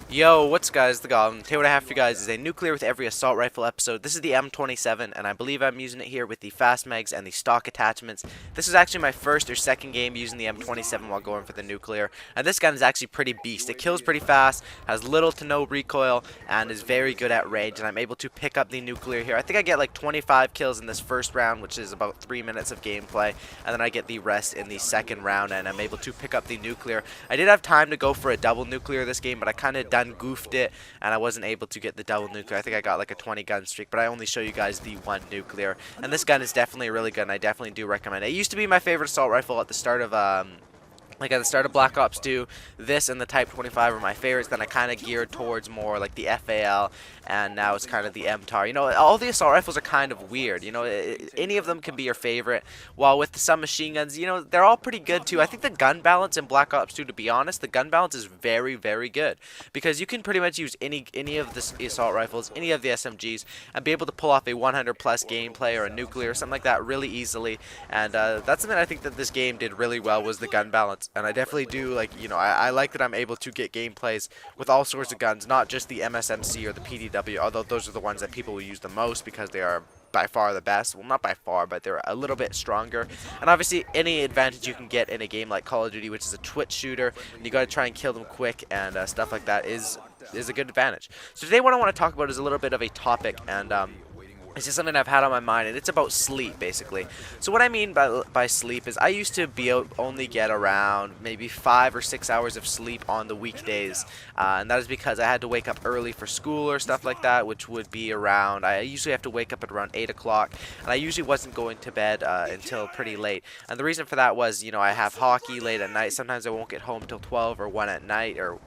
Yo, what's guys, the Goblin. Today what I have for you guys is a nuclear with every assault rifle episode. This is the M27, and I believe I'm using it here with the fast mags and the stock attachments. This is actually my first or second game using the M27 while going for the nuclear. And this gun is actually pretty beast. It kills pretty fast, has little to no recoil, and is very good at range. And I'm able to pick up the nuclear here. I think I get like 25 kills in this first round, which is about 3 minutes of gameplay. And then I get the rest in the second round, and I'm able to pick up the nuclear. I did have time to go for a double nuclear this game, but I kind of goofed it and I wasn't able to get the double nuclear. I think I got like a 20 gun streak, but I only show you guys the one nuclear. And this gun is definitely really good, and I definitely do recommend it. It used to be my favorite assault rifle at the start of at the start of Black Ops 2, this and the Type 25 are my favorites. Then I kind of geared towards more like the FAL, and now it's kind of the MTAR. You know, all the assault rifles are kind of weird. You know, any of them can be your favorite. While with some machine guns, you know, they're all pretty good too. I think the gun balance in Black Ops 2, to be honest, the gun balance is very, very good, because you can pretty much use any of the assault rifles, any of the SMGs, and be able to pull off a 100+ gameplay or a nuclear or something like that really easily. And that's something I think that this game did really well, was the gun balance. And I definitely do, like, you know, I like that I'm able to get gameplays with all sorts of guns, not just the MSMC or the PDW, although those are the ones that people will use the most because they are by far the best. Well, not by far, but they're a little bit stronger. And obviously any advantage you can get in a game like Call of Duty, which is a twitch shooter, and you got to try and kill them quick and stuff like that, is a good advantage. So today what I want to talk about is a little bit of a topic, and it's just something I've had on my mind, and it's about sleep, basically. So what I mean by sleep is I used to only get around maybe 5 or 6 hours of sleep on the weekdays, and that is because I had to wake up early for school or stuff like that, which would be around, I usually have to wake up at around 8 o'clock, and I usually wasn't going to bed until pretty late. And the reason for that was, you know, I have hockey late at night. Sometimes I won't get home till 12 or 1 at night, or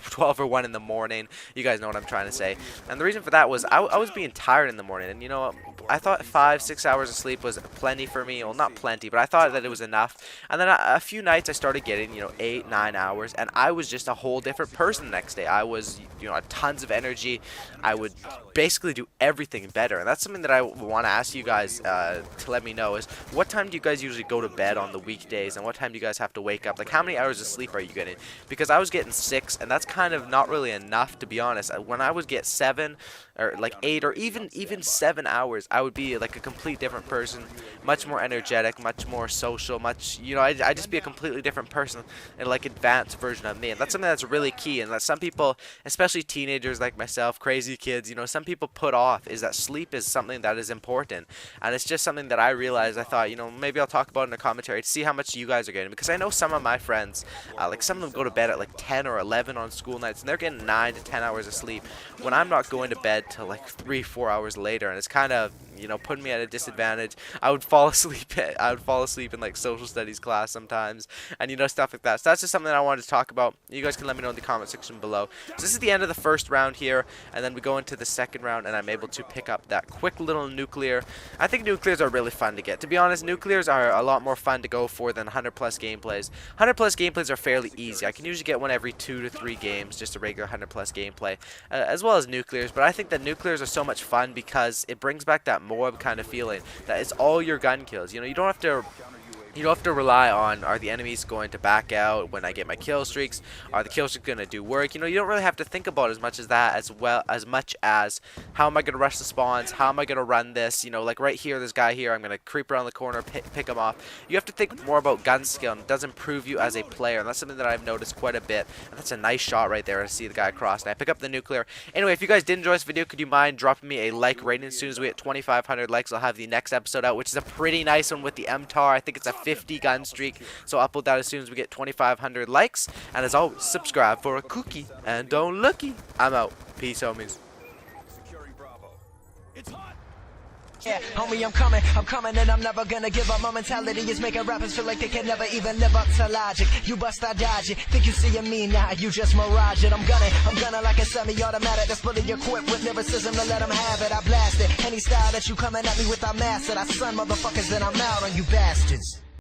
12 or 1 in the morning. You guys know what I'm trying to say. And the reason for that was I was being tired in the morning, and you know, I thought 5-6 hours of sleep was plenty for me. Well, not plenty, but I thought that it was enough. And then a few nights I started getting, you know, 8-9 hours, and I was just a whole different person the next day. I was, you know, tons of energy. I would basically do everything better. And that's something that I want to ask you guys to let me know, is what time do you guys usually go to bed on the weekdays, and what time do you guys have to wake up? Like, how many hours of sleep are you getting? Because I was getting 6, and that's kind of not really enough, to be honest. When I would get 7 or like 8 or even 7 hours, I would be like a complete different person, much more energetic, much more social, much, you know, I just be a completely different person, and like advanced version of me. And that's something that's really key, and that some people, especially teenagers like myself, crazy kids, you know, some people put off, is that sleep is something that is important. And it's just something that I realized. I thought, you know, maybe I'll talk about it in the commentary to see how much you guys are getting, because I know some of my friends, like some of them go to bed at like 10 or 11 on school nights, and they're getting 9 to 10 hours of sleep, when I'm not going to bed till like 3-4 hours later. And it's kind of, you know, putting me at a disadvantage. I would fall asleep in like social studies class sometimes, and you know, stuff like that. So that's just something that I wanted to talk about. You guys can let me know in the comment section below. So this is the end of the first round here, and then we go into the second round, and I'm able to pick up that quick little nuclear. I think nuclears are really fun to get. To be honest, nuclears are a lot more fun to go for than 100+ gameplays. 100+ gameplays are fairly easy. I can usually get one every 2 to 3 games, just a regular 100+ gameplay, as well as nuclears. But I think that nuclears are so much fun because it brings back that Moab kind of feeling, that it's all your gun kills. You know, you don't have to rely on, are the enemies going to back out when I get my kill streaks? Are the kill streaks going to do work? You know, you don't really have to think about as much as that, as much as how am I going to rush the spawns? How am I going to run this? You know, like right here, this guy here, I'm going to creep around the corner, pick him off. You have to think more about gun skill, and it does improve you as a player, and that's something that I've noticed quite a bit. And that's a nice shot right there to see the guy across, and I pick up the nuclear. Anyway, if you guys did enjoy this video, could you mind dropping me a like rating? As soon as we hit 2,500 likes, I'll have the next episode out, which is a pretty nice one with the MTAR. I think it's a 50 gun streak, so I'll upload that as soon as we get 2,500 likes. And as always, subscribe for a cookie, and don't looky. I'm out. Peace, homies. Yeah, homie, I'm coming, and I'm never gonna give up. My mentality is making rappers feel like they can never even live up to logic. You bust, I dodge it. Think you seeing me now, you just mirage it. I'm gunning like a semi-automatic that's fully equipped with lyricism to let them have it. I blast it. Any style that you coming at me with, I master. I son motherfuckers, then I'm out on you bastards.